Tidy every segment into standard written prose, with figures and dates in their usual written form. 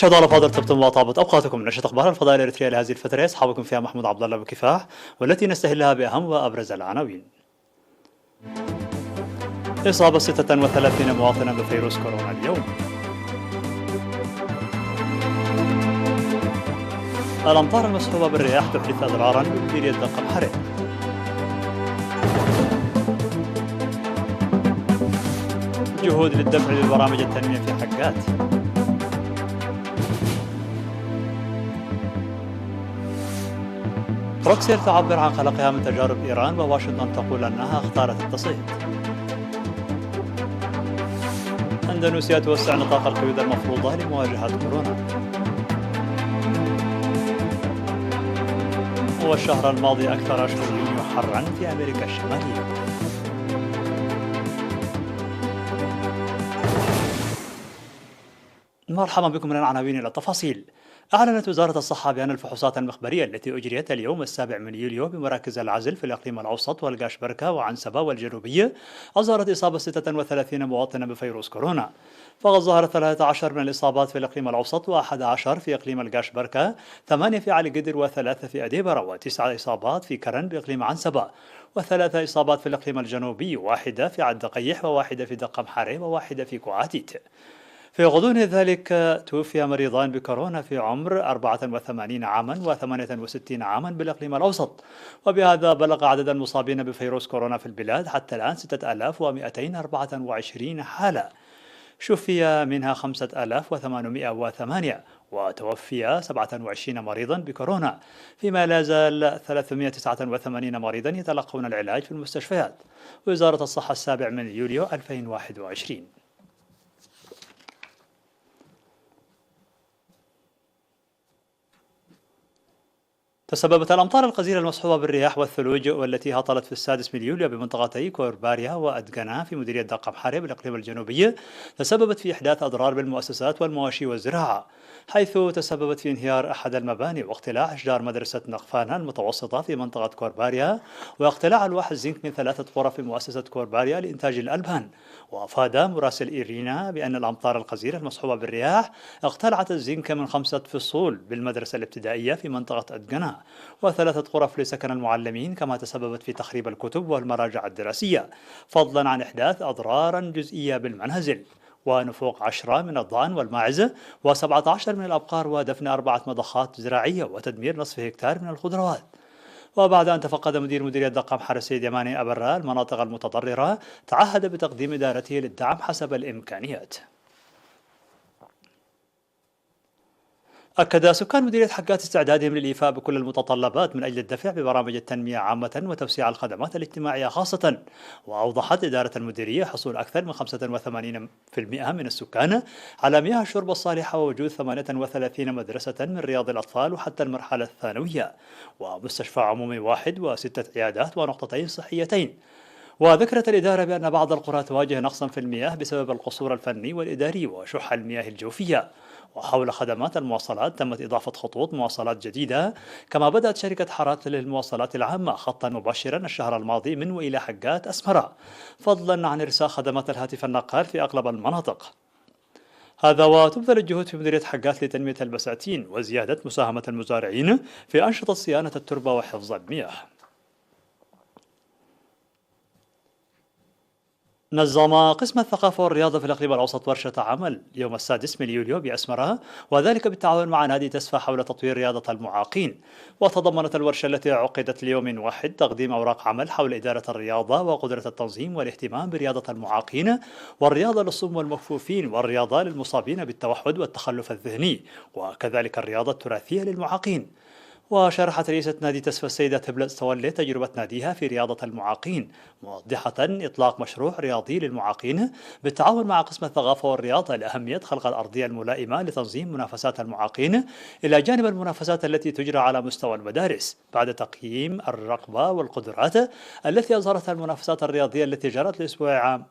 مشاهدينا الافاضل، طبتم وطابت اوقاتكم من نشره اخبار الفضاء الاريتريه لهذه الفتره، يصحبكم فيها محمود عبد الله بكفاح، والتي نستهلها باهم وابرز العناوين. اصابه 36 مواطنا بفيروس كورونا اليوم. الامطار المصحوبه بالرياح تحدث اضرارا بمديريه دقه بحرين. جهود للدفع ببرامج التنميه في حقات. بروكسل تعبر عن قلقها من تجارب إيران، وواشنطن تقول أنها اختارت التصعيد. أندونيسيا توسع نطاق القيود المفروضة لمواجهة كورونا. والشهر الماضي أكثر أشهر يونيو حرا في أمريكا الشمالية. مرحبا بكم من العناوين إلى التفاصيل. أعلنت وزارة الصحة بأن الفحوصات المخبرية التي أجريت اليوم السابع من يوليو بمراكز العزل في الإقليم الأوسط والقاشبركة وعنسبة والجنوبية أظهرت إصابة 36 مواطنا بفيروس كورونا، فقد ظهرت 13 من الإصابات في الإقليم الأوسط و11 في إقليم القاشبركة، 8 في علي قدر و3 في أديبرة، و9 إصابات في كرن بإقليم عنسبة، و3 إصابات في الإقليم الجنوبي، واحدة في عد قيح، وواحدة في دقة محاري، وواحدة في كوعاتيت. في غضون ذلك توفي مريضان بكورونا في عمر 84 عاما و68 عاما بالإقليم الأوسط، وبهذا بلغ عدد المصابين بفيروس كورونا في البلاد حتى الآن 6224 حالة، شفي منها 5808، وتوفي 27 مريضا بكورونا، فيما لا زال 389 مريضا يتلقون العلاج في المستشفيات. وزارة الصحة السابع من يوليو 2021. تسببت الأمطار الغزيرة المصحوبة بالرياح والثلوج والتي هطلت في السادس من يوليو بمنطقتي كورباريا وأدغنا في مديرية دقة محاري بالإقليم الجنوبي تسببت في إحداث أضرار بالمؤسسات والمواشي والزراعة، حيث تسببت في انهيار أحد المباني واقتلاع أشجار مدرسة نقفانا المتوسطة في منطقة كورباريا، واقتلاع ألواح الزنك من 3 غرف مؤسسة كورباريا لإنتاج الألبان. وأفاد مراسل إيرينا بأن الأمطار الغزيرة المصحوبة بالرياح اقتلعت الزنك من 5 فصول بالمدرسة الابتدائية في منطقة أدغنا، و3 غرف لسكن المعلمين، كما تسببت في تخريب الكتب والمراجع الدراسية، فضلا عن إحداث أضرار جزئية بالمنازل، ونفوق 10 من الضأن والماعز، و17 من الأبقار، ودفن 4 مضخات زراعية، وتدمير نصف هكتار من الخضروات. وبعد أن تفقد مدير مديرية دقة محر السيد يماني أبرا المناطق المتضررة، تعهد بتقديم إدارته للدعم حسب الإمكانيات. أكد سكان مديرية حقات استعدادهم للإيفاء بكل المتطلبات من أجل الدفع ببرامج التنمية عامة وتوسيع الخدمات الاجتماعية خاصة. وأوضحت إدارة المديرية حصول أكثر من 85% من السكان على مياه الشرب الصالحة، ووجود 38 مدرسة من رياض الأطفال وحتى المرحلة الثانوية، ومستشفى عمومي واحد، و6 عيادات ونقطتين صحيتين. وذكرت الإدارة بأن بعض القرى تواجه نقصا في المياه بسبب القصور الفني والإداري وشح المياه الجوفية. وحول خدمات المواصلات تمت إضافة خطوط مواصلات جديدة، كما بدأت شركة حارات للمواصلات العامة خطا مباشرا الشهر الماضي من وإلى حقات أسمرة، فضلا عن إرساء خدمات الهاتف النقال في أغلب المناطق. هذا وتبذل الجهود في مديرية حقات لتنمية البساتين وزيادة مساهمة المزارعين في أنشطة صيانة التربة وحفظ المياه. نظم قسم الثقافة والرياضة في الإقليم الأوسط ورشة عمل يوم السادس من يوليو بأسمرة، وذلك بالتعاون مع نادي تسفى حول تطوير رياضة المعاقين. وتضمنت الورشة التي عقدت ليوم واحد تقديم أوراق عمل حول إدارة الرياضة وقدرة التنظيم والاهتمام برياضة المعاقين، والرياضة للصم والمكفوفين، والرياضة للمصابين بالتوحد والتخلف الذهني، وكذلك الرياضة التراثية للمعاقين. وشرحت رئيسة نادي تسفى السيدة تبلة تولي تجربة ناديها في رياضة المعاقين، موضحة إطلاق مشروع رياضي للمعاقين بالتعاون مع قسم الثقافة والرياضة لأهمية خلق الأرضية الملائمة لتنظيم منافسات المعاقين، إلى جانب المنافسات التي تجرى على مستوى المدارس، بعد تقييم الرغبة والقدرات التي أظهرتها المنافسات الرياضية التي جرت الأسبوع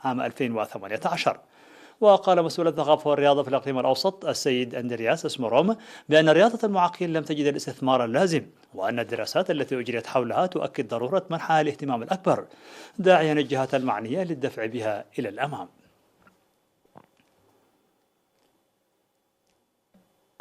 عام 2018. وقال مسؤول الثقافة والرياضة في الإقليم الأوسط السيد أندرياس اسمروم بأن رياضة المعاقين لم تجد الاستثمار اللازم، وأن الدراسات التي أجريت حولها تؤكد ضرورة منحها الاهتمام الأكبر، داعيا الجهات المعنية للدفع بها إلى الأمام.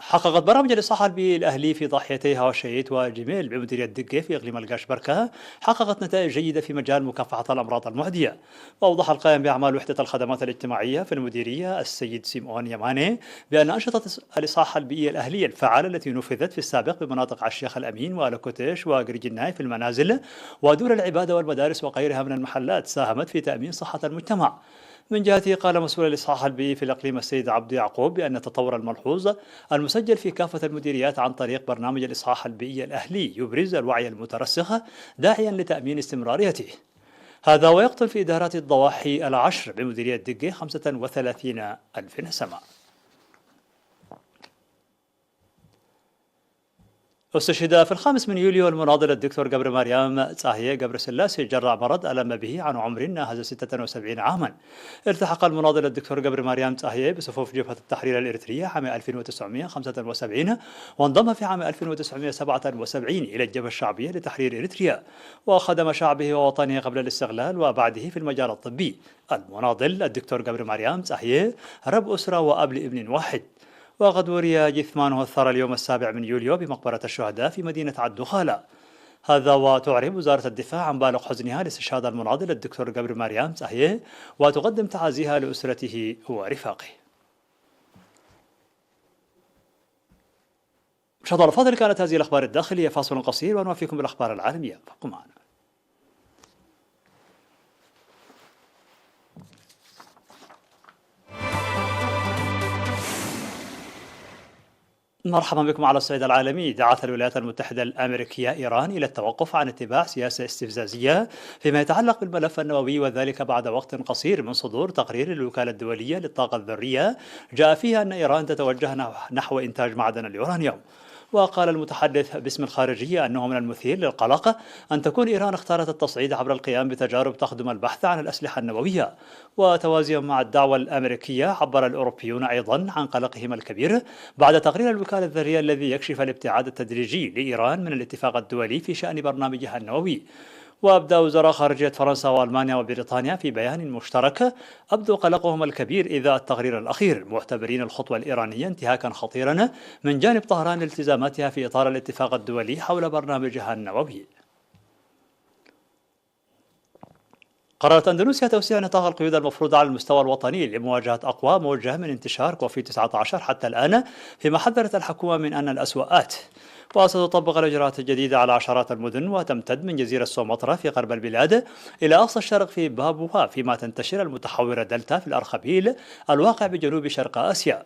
حققت برامج الإصلاح البيئي الأهلي في ضاحيتي هوشيت وجميل بمديرية دقة في إقليم القشبركة حققت نتائج جيدة في مجال مكافحة الأمراض المعدية. وأوضح القائم بأعمال وحدة الخدمات الاجتماعية في المديرية السيد سيمون يماني بأن أنشطة الإصلاح البيئي الأهلي الفعالة التي نفذت في السابق بمناطق عشيخ الأمين والكوتيش وقرجناي في المنازل ودور العبادة والمدارس وغيرها من المحلات ساهمت في تأمين صحة المجتمع. من جهته قال مسؤول الإصلاح البيئي في الإقليم السيد عبد يعقوب بأن التطور الملحوظ المسجل في كافة المديريات عن طريق برنامج الإصلاح البيئي الأهلي يبرز الوعي المترسخ داعيا لتأمين استمراريته. هذا ويقتل في إدارات الضواحي العشر بمديرية دقة 35 ألف نسمة. استشهد في 5 يوليو المناضل الدكتور قبر مريم تاهية قبر سلاسي جراء مرض ألم به عن عمر ناهز 76 عاما. التحق المناضل الدكتور قبر مريم تاهية بصفوف جبهة التحرير الإريترية عام 1975 وانضم في عام 1977 إلى الجبهة الشعبية لتحرير إريتريا وخدم شعبه ووطنه قبل الاستغلال وبعده في المجال الطبي. المناضل الدكتور قبر مريم تاهية رب أسرة وأب لابن واحد، وقد وري جثمانه الثرى اليوم 7 يوليو بمقبرة الشهداء في مدينة عدو خالة. هذا وتعرب وزارة الدفاع عن بالغ حزنها لاستشهاد المناضل الدكتور قبر مريم تاهية وتقدم تعازيها لأسرته ورفاقه. مشاهدينا الأفاضل، كانت هذه الأخبار الداخلية. فاصل قصير ونوافيكم بالأخبار العالمية، فابقوا معنا. مرحبا بكم على الصعيد العالمي. دعت الولايات المتحدة الأمريكية إيران إلى التوقف عن اتباع سياسة استفزازية فيما يتعلق بالملف النووي، وذلك بعد وقت قصير من صدور تقرير الوكالة الدولية للطاقة الذرية جاء فيها أن إيران تتوجه نحو إنتاج معدن اليورانيوم. وقال المتحدث باسم الخارجية أنه من المثير للقلق أن تكون إيران اختارت التصعيد عبر القيام بتجارب تخدم البحث عن الأسلحة النووية. وتوازيا مع الدعوة الأمريكية، عبر الأوروبيون أيضا عن قلقهم الكبير بعد تقرير الوكالة الذرية الذي يكشف الابتعاد التدريجي لإيران من الاتفاق الدولي في شأن برنامجها النووي. وأبدى وزراء خارجية فرنسا وألمانيا وبريطانيا في بيان مشترك أبدوا قلقهم الكبير إذا التقرير الأخير، معتبرين الخطوة الإيرانية انتهاكا خطيرا من جانب طهران التزاماتها في إطار الاتفاق الدولي حول برنامجها النووي. قررت أندونيسيا توسيع نطاق القيود المفروضة على المستوى الوطني لمواجهة أقوى موجة من انتشار كوفيد-19 حتى الآن، فيما حذرت الحكومة من أن الأسوأ آت. وستطبق الإجراءات الجديدة على عشرات المدن وتمتد من جزيرة سومطرة في غرب البلاد إلى أقصى الشرق في بابوها، فيما تنتشر المتحورة دلتا في الأرخبيل الواقع بجنوب شرق آسيا.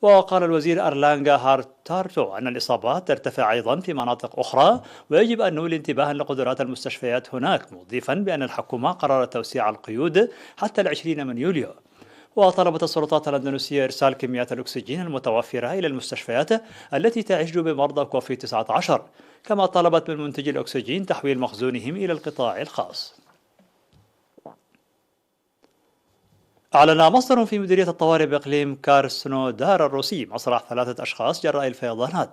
وقال الوزير أرلانغا هارتارتو أن الإصابات ترتفع أيضا في مناطق أخرى ويجب أن نولي انتباها لقدرات المستشفيات هناك، مضيفا بأن الحكومة قررت توسيع القيود حتى 20 يوليو. وطلبت السلطات الأندونيسية إرسال كميات الأكسجين المتوفرة إلى المستشفيات التي تعج بمرضى كوفيد-19، كما طلبت من منتجي الأكسجين تحويل مخزونهم إلى القطاع الخاص. أعلن مصدر في مديرية الطوارئ بإقليم كارسنودار الروسي مصرع 3 أشخاص جراء الفيضانات.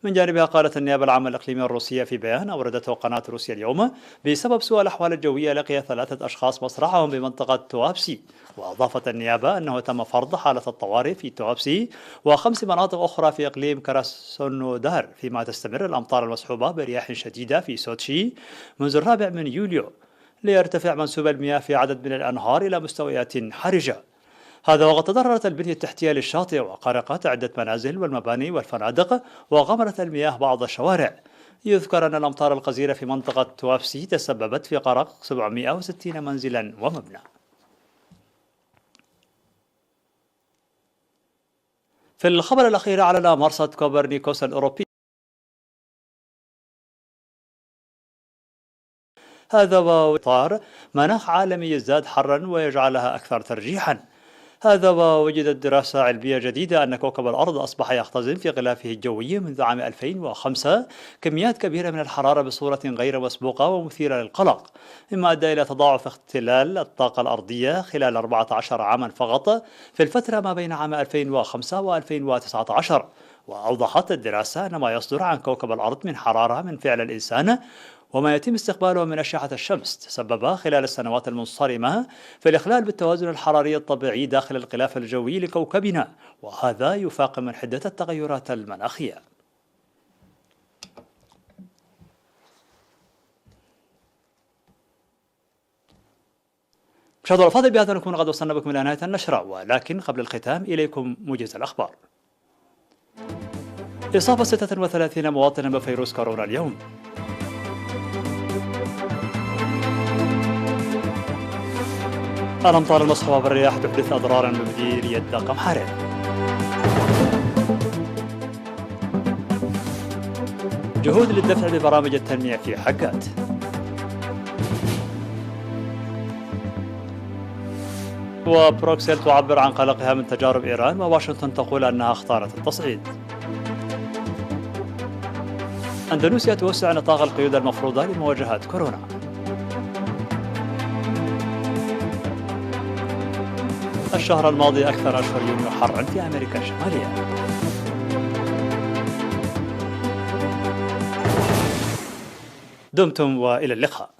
من جانبها قالت النيابة العامة الإقليمية الروسية في بيان أوردته قناة روسيا اليوم بسبب سوء الأحوال الجوية لقي 3 أشخاص مصرعهم بمنطقة توابسي. وأضافت النيابة أنه تم فرض حالة الطوارئ في توابسي و5 مناطق أخرى في إقليم كارسنودار، فيما تستمر الأمطار المصحوبة برياح شديدة في سوتشي منذ 4 يوليو ليرتفع منسوب المياه في عدد من الأنهار إلى مستويات حرجة. هذا وقد تضررت البنية التحتية للشاطئ وقارقت عدة منازل والمباني والفنادق وغمرت المياه بعض الشوارع. يذكر أن الأمطار الغزيرة في منطقة توابسي تسببت في غرق 760 منزلا ومبنى. في الخبر الأخير، أعلن مرصد كوبرنيكوس الأوروبي هذا وإطار مناخ عالمي يزداد حرا ويجعلها أكثر ترجيحا. هذا ووجدت دراسة علمية جديدة أن كوكب الأرض أصبح يختزن في غلافه الجوي منذ عام 2005 كميات كبيرة من الحرارة بصورة غير مسبوقة ومثيرة للقلق، مما أدى إلى تضاعف اختلال الطاقة الأرضية خلال 14 عاما فقط في الفترة ما بين عام 2005 و2019. وأوضحت الدراسة أن ما يصدر عن كوكب الأرض من حرارة من فعل الإنسان وما يتم استقباله من أشعة الشمس تسبب خلال السنوات المنصرمة في الإخلال بالتوازن الحراري الطبيعي داخل الغلاف الجوي لكوكبنا، وهذا يفاقم من حدة التغيرات المناخية. مشاهدينا الأفاضل، بهذا نكون قد وصلنا بكم إلى نهاية النشرة، ولكن قبل الختام إليكم موجز الأخبار. إصابة 36 مواطنا بفيروس كورونا اليوم. الأمطار المصحوبة بالرياح تحدث أضرارا بمديرية قمحارة. جهود للدفع ببرامج التنمية في حقات. وبروكسل تعبر عن قلقها من تجارب إيران، وواشنطن تقول أنها اختارت التصعيد. أندونيسيا توسع نطاق القيود المفروضة لمواجهة كورونا. الشهر الماضي أكثر أشهر يونيو حرا في أمريكا الشمالية. دمتم وإلى اللقاء.